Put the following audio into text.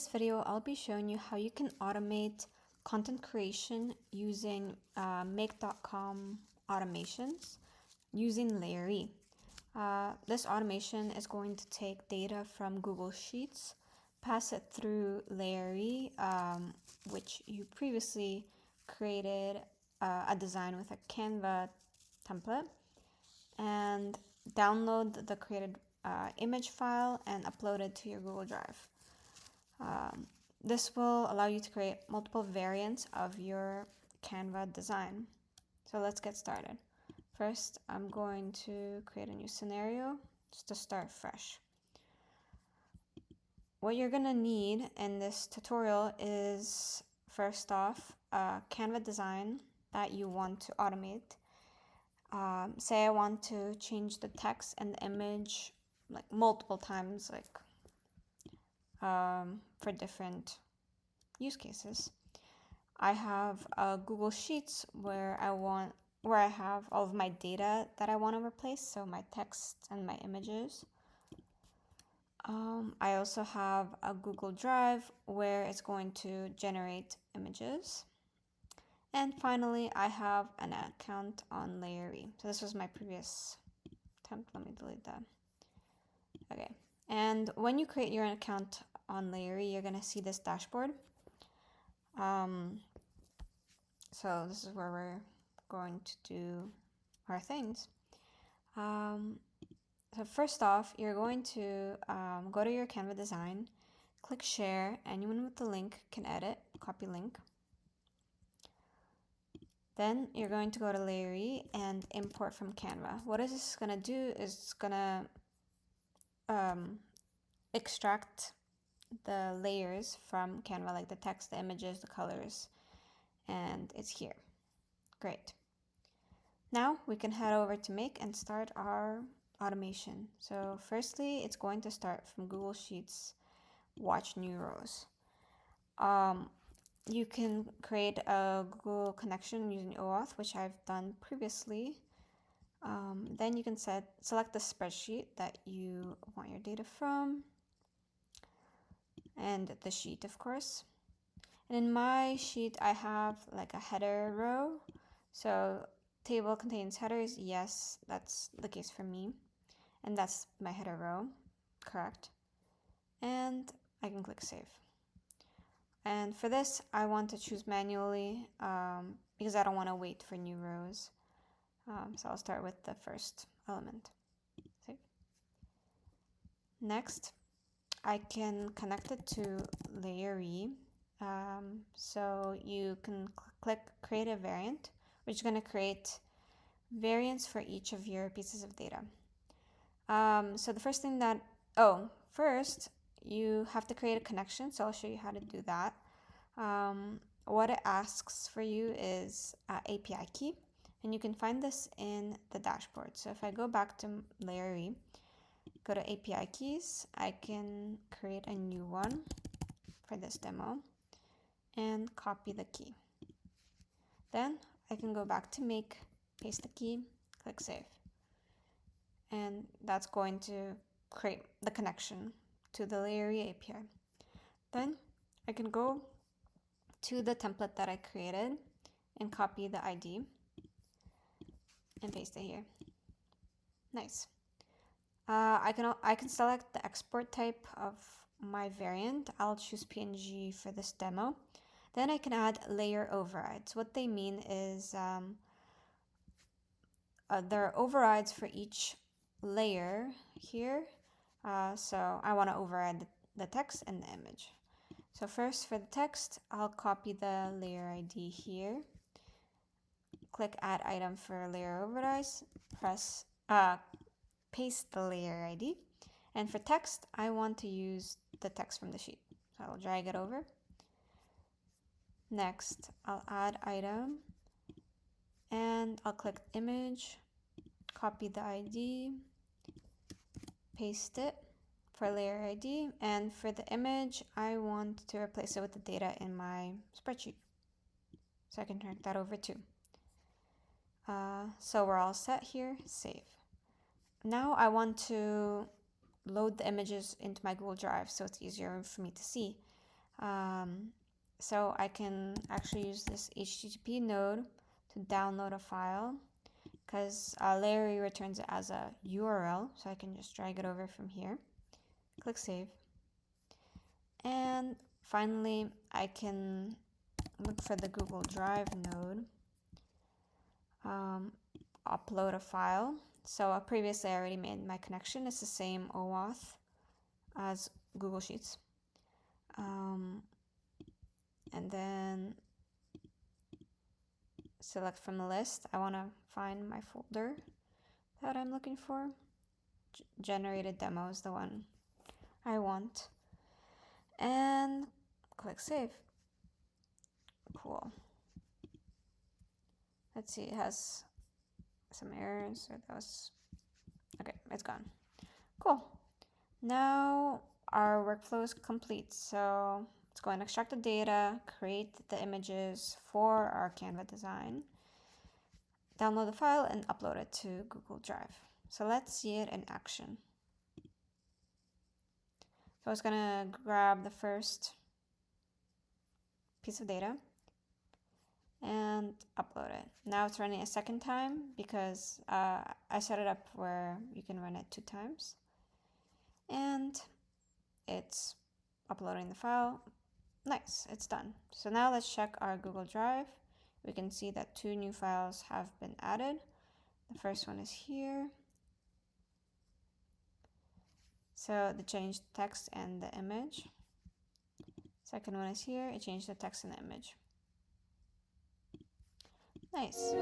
this video, I'll be showing you how you can automate content creation using make.com automations using Layerre. This automation is going to take data from Google Sheets, pass it through Layerre, which you previously created a design with a Canva template, and download the created image file and upload it to your Google Drive. This will allow you to create multiple variants of your Canva design. So let's get started. First, I'm going to create a new scenario just to start fresh. What you're going to need in this tutorial is, first off, a Canva design that you want to automate. Say I want to change the text and the image like multiple times, like for different use cases. I have a Google Sheets where I have all of my data that I want to replace, so my text and my images. I also have a Google Drive where it's going to generate images. And finally, I have an account on Layerre. So this was my previous attempt. Let me delete that. Okay. And when you create your account on Layerre, you're going to see this dashboard. So this is where we're going to do our things. So first off, you're going to go to your Canva design, click share. Anyone with the link can edit, copy link. Then you're going to go to Layerre and import from Canva. What is this going to do is it's going to extract the layers from Canva, like the text, the images, the colors, and it's here. Great. Now we can head over to Make and start our automation. So firstly, it's going to start from Google Sheets, watch new rows. You can create a Google connection using OAuth, which I've done previously. Then you can select the spreadsheet that you want your data from, and the sheet, of course. And in my sheet, I have like a header row. So table contains headers. Yes, that's the case for me. And that's my header row, correct. And I can click save. And for this, I want to choose manually because I don't want to wait for new rows. So I'll start with the first element. Save. Next, I can connect it to Layerre. So you can click create a variant, which is going to create variants for each of your pieces of data. So the first thing first you have to create a connection. So I'll show you how to do that. What it asks for you is an API key, and you can find this in the dashboard. So if I go back to Layerre, go to API keys, I can create a new one for this demo and copy the key. Then I can go back to Make, paste the key, click Save. And that's going to create the connection to the Layerre API. Then I can go to the template that I created and copy the ID and paste it here. Nice. I can select the export type of my variant. I'll choose PNG for this demo. Then I can add layer overrides. What they mean is there are overrides for each layer here. So I want to override the text and the image. So first for the text, I'll copy the layer ID here. Click add item for layer overrides, paste the layer ID. And for text, I want to use the text from the sheet. So I'll drag it over. Next, I'll add item and I'll click image, copy the ID, paste it for layer ID. And for the image, I want to replace it with the data in my spreadsheet. So I can drag that over too. So we're all set here, save. Now I want to load the images into my Google Drive so it's easier for me to see. So I can actually use this HTTP node to download a file, because Layerre returns it as a URL, so I can just drag it over from here, click save, and finally I can look for the Google Drive node, upload a file. So previously I already made my connection. It's the same OAuth as Google Sheets. And then select from the list. I want to find my folder that I'm looking for. Generated demo is the one I want. And click save. Cool. Let's see, it has some errors. So that was okay, it's gone. Cool. Now our workflow is complete. So let's go and extract the data, create the images for our Canva design, download the file, and upload it to Google Drive. So let's see it in action. So I was gonna grab the first piece of data and upload it. Now it's running a second time because I set it up where you can run it 2 times. And it's uploading the file. Nice, it's done. So now let's check our Google Drive. We can see that 2 new files have been added. The first one is here. So they changed text and the image. Second one is here. It changed the text and the image. Nice.